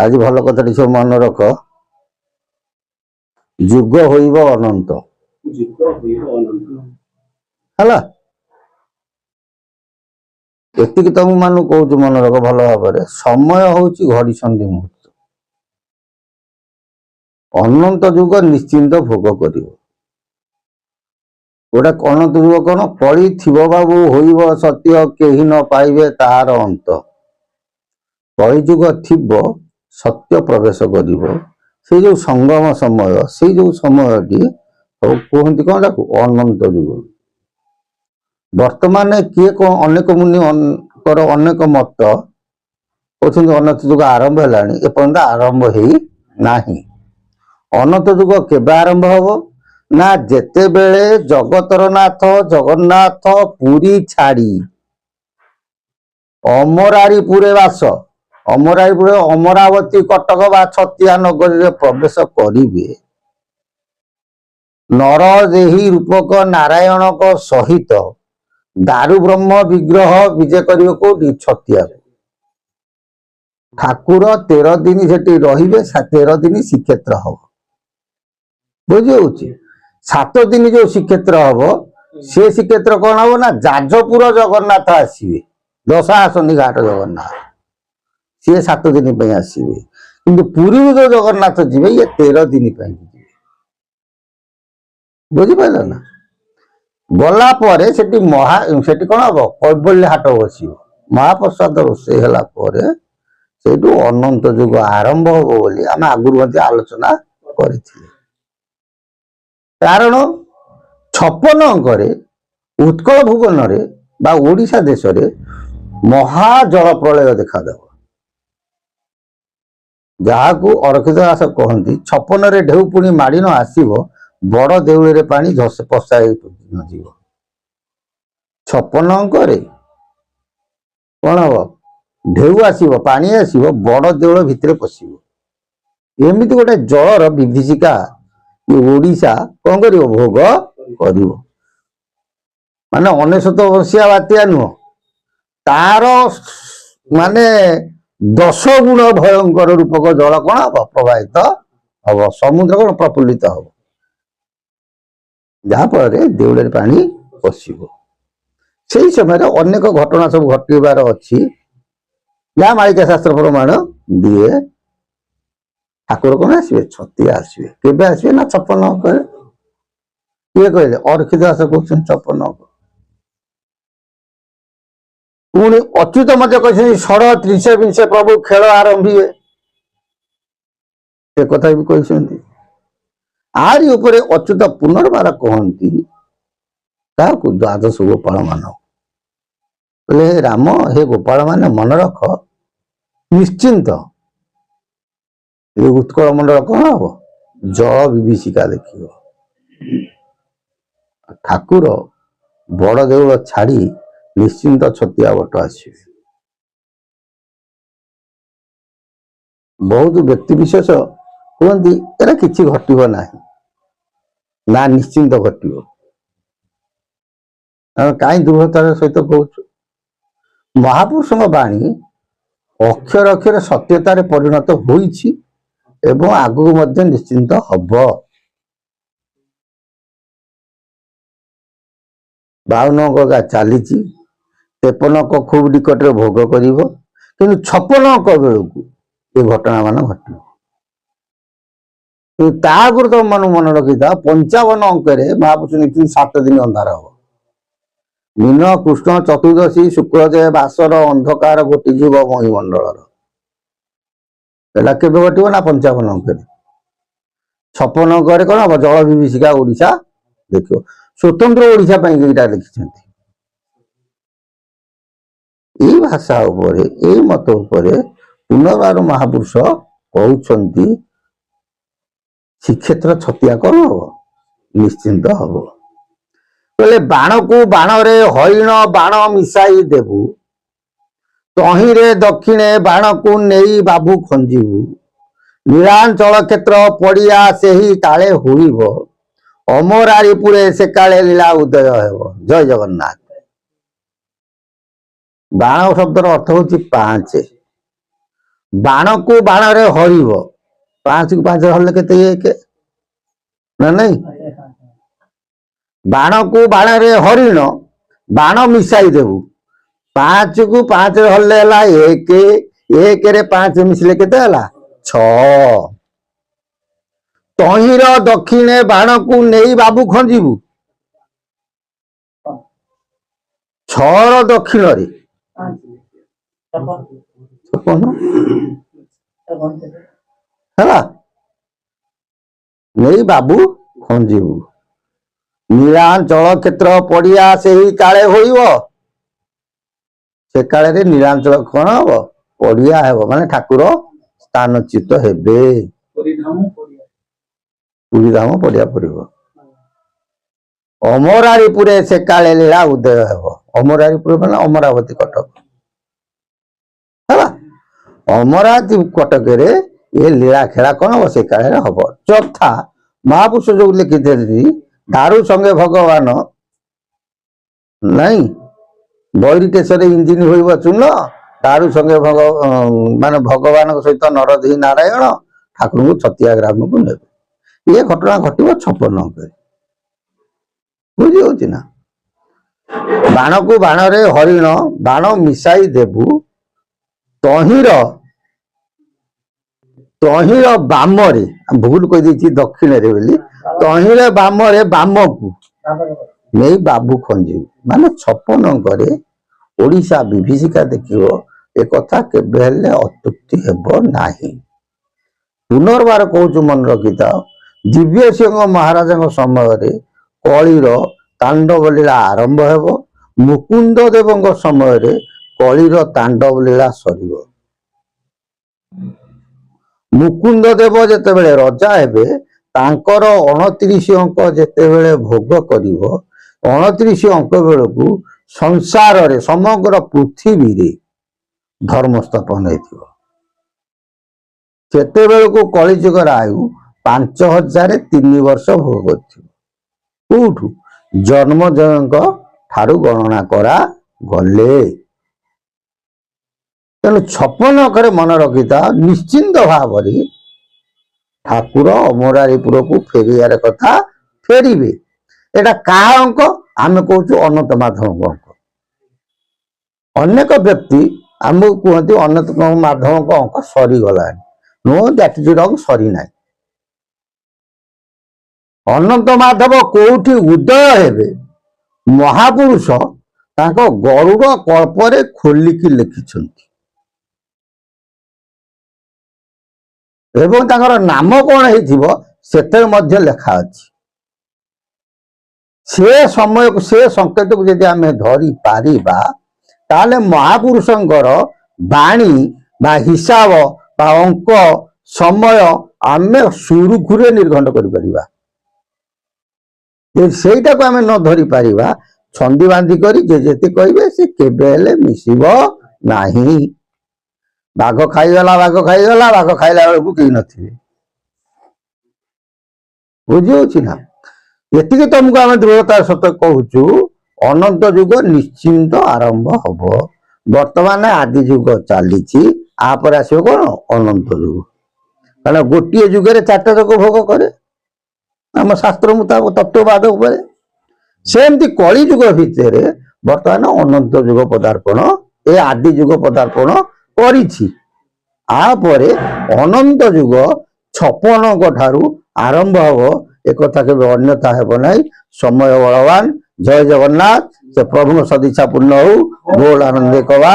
आज भल कथा सब मन रख जुग होइब अनंत है एति तुम मान कहूँ मन रख भल भाव समय हूँ घड़ी संधि मुहूर्त अनंत जुग निश्चिंत भोग कर गोटे अनंत जुग कौन पड़ी थी बाबू होइब सत्य केही न पाइबे तार अंत कलिजुग थिब सत्य प्रवेश कर से जो संगम समय से जो समयटी कहते कौन अनंत जुग वर्तमान किए कौन अनेक मुनि अनेक मत कहते अनंत जुग आरंभ है एपर्यंत आरंभ हो नाही अनंत जुग केबे आरंभ हम ना जेते बेले जगतर नाथ जगन्नाथ पुरी छाड़ी अमरारीपुरे वास अमरारीपुर अमरावती कटक बा छतिया नगरी प्रवेश करिवे नर देही रूपक नारायण सहित दारु ब्रह्म विग्रह विजय करिवे कोठी छतिया ठाकुर 13 दिन सेठी रहिबे 13 दिन श्रीक्षेत्र हम बुझी 7 दिन जो श्रीक्षेत्र हम से श्रीक्षेत्र कौन हम ना जाजपुर जगन्नाथ आसवे दशा आसनी घाट जगन्नाथ सी 7 दिन पे आसवे किंतु पुरी जो जगन्नाथ जी ये 13 दिन बुझिपार ना गला सेठी सेठी कौन हम कैबल्य हाट बस महाप्रसाद रोषे से अनंत जुग आरंभ हम बोली आम आगुरी आलोचना कर कारण 56 अंकरे उत्कल भुवन बा ओडिशा देश रे महाजल प्रलय देखा जहाँ को अरक्षित दास कहती 56 रे ढेउ पुणी माड़ी न आसव बड़ देउल रे पानी झस पशाई न जीव 56 अंकरे कौन हम ढेउ आसव पानी आसव बड़ देउल भितर पशिव एमती गोटे जलर विभीषिका ओडिशा कौन कर भोग कर माने 19 मसीहा बात्या नुह तार माने 10 गुण भयंकर रूपक जल कौन हम प्रवाहित हम समुद्र कौन प्रफुल्लित हम जहाँफल देउल पानी पशिव से समय अनेक घटना सब घटवार अच्छी जहाँ मालिका शास्त्र प्रमाण दिए ठाकुर कौन आसवे छतिया आसवे केबे आसवे ना 56 अंक किए कहले अरक्षित दास कहते 56 अंक पुणी अच्युत मध्य कहते 320 प्रभु खेल आरंभे से कथा भी कहते आरी उपरे अच्युत पुनर्बार कहती द्वादश गोपाल मान बोले राम हे गोपाल मान मन रख निश्चिंत ये उत्कल मंडल कौन हम जल विभीषिका देखियो ठाकुर बड़ देउल छाड़ी निश्चिंत छतिया बट आसवे बहुत व्यक्ति विशेष कहती एरा किसी घटव ना निश्चिंत घटव कहीं दुर्घटनार सहित कहूँ महापुरुष बाणी अक्षर अक्षर सत्यतार परिणत होइछि एवं आगु मध्य निश्चिंत हब 52 अंक चली 53 अंक खूब निकट भोग कर 56 अंक बेलू ये घटना मान घट आगुरी तुम मन रखी था 55 अंक महापुरुष नीति 7 दिन अंधार हम मीन कृष्ण चतुर्दशी शुक्रदय बासर अंधकार घोटीजीव महीमंडल एटा के घटव ना 55 अंक 56 अंक कौन हम जल विभीषिका ओडिशा देख स्वतंत्र ओडिशा लिखिं यही भाषा यही मत पुनर्बार महापुरुष कहते श्रीक्षेत्र छतिया कौन हम निश्चिंत हम बोले बाण को बाण रे हरिण बाण मिसाई देबू तही रे दक्षिणे बाण को नहीं बाबू खंजीबू नीलांचल क्षेत्र पड़िया से ही काले हुईब अमरारीपुरे से काले लीला उदय हेब जय जगन्नाथ बाण शब्दर अर्थ हूँ 5 बाण को बाण रे हरिब 5 को 5 हरले केते एक ना नहीं बाण को बाण रे हरिण बाण मिसाई देबू 5 को 5 रे हरले हला 1 1 रे 5 मिसले केते हला 6 तहिर दक्षिणे बाण को नहीं बाबू खंजीबू 6 दक्षिण रे है नहीं बाबू खंजीबू नीलांचल क्षेत्र पड़िया से ही काले होइबो से काले रे नीलांचल कौन हम पड़िया हेबो माने ठाकुर स्थानच्युत हेबे पुरी धाम पड़िया पड़िबो अमरारीपुरे से काले लीला उदय हेबो अमरारीपुर माने अमरावती कटक है अमरावती कटक रे ये लीला खेला कौन हम से काले हम चौथा महापुरुष जो लिखिते दारू संगे भगवान नहीं बैरिटेश्वर इंजिन हो चुन दारू संगे मान भगवान सहित नरदेही नारायण ठाकुर को छतिया ग्राम को ने ये घटना घटव 56 अंक बुझी ना बाण को बाण रे हरिण बाण मिसाई देबू तहिर तहिर बाम रे भूल कह दी दक्षिण रे बोली तहिर बाम रे बाम को नहीं बाबू खंजीबू माने 56 अंक ओडिशा विभीषिका देखियो ए कथा केबे हेले अत्युक्ति हेबो नाही पुनर्बार कहूँ मन रखी था दिव्य सिंह महाराज समय कलिर तांडव लीला आरंभ हेबो मुकुंद देव समय कलिर तांडव लीला सरिबो मुकुंद देव जेतेबेले रजा हेबे तांकर 29 अंक जेतेबेले भोग करिवो 29 अंक बेलू संसार रे समग्र पृथ्वी रे धर्म स्थापन हेतिबो सेते बेलू कलिजुगर आयु 5003 वर्ष भोग कौठू जन्म जयंक ठारू गणना करा गले तेणु 56 अंक मन रखी था निश्चिंत भाव ठाकुर अमरारीपुर को फेरियार कथा फेरिबे एटा का अंक आम कहूँ अनंत माधव अंक अनेक व्यक्ति आमको कहते अनंत माधव अंक सरीगला नो दैट इज रॉन्ग सरी ना अनंत माधव कोठी उदय हेबे महापुरुष ताको गरुड़ कल्परे खोलिकी लिखिछंती एवं ताकर नाम कौन हेथिबो सेते मध्य लेखा अछि से समय को से संकेत को यदि आम धरी पारिबा ताले महापुरुषंकर बाणी बा हिसाब बा अंक समय आमे सुरुखुरे निर्घंट करि परिबा सेटा को आमे न धरी पारिबा छंदी बांधी करी जे जेते कहबे से केबे हेले मिसिबो नाही बाघ खाईगला बाघ खाइला बेलू कहीं नथिबे बुझी ना ये तुमको आम दृढ़तार सत कहूँ अनंत युग निश्चिंत आरंभ हम वर्तमान आदि युग चली आपर आसो कौन अनंत युग कहना गोटे जुगे 4टा जग भोग करे आम शास्त्र मुताबक तत्ववाद सेमती कली युग भितर वर्तमान अनंत युग पदार्पण ए आदि युग पदार्पण कर अनंत युग 56 ठारू आरंभ हम एक अन्यथा हेब ना समय बलवान जय जगन्नाथ से प्रभु सदिच्छा पूर्ण हो बोल आनंद कवा।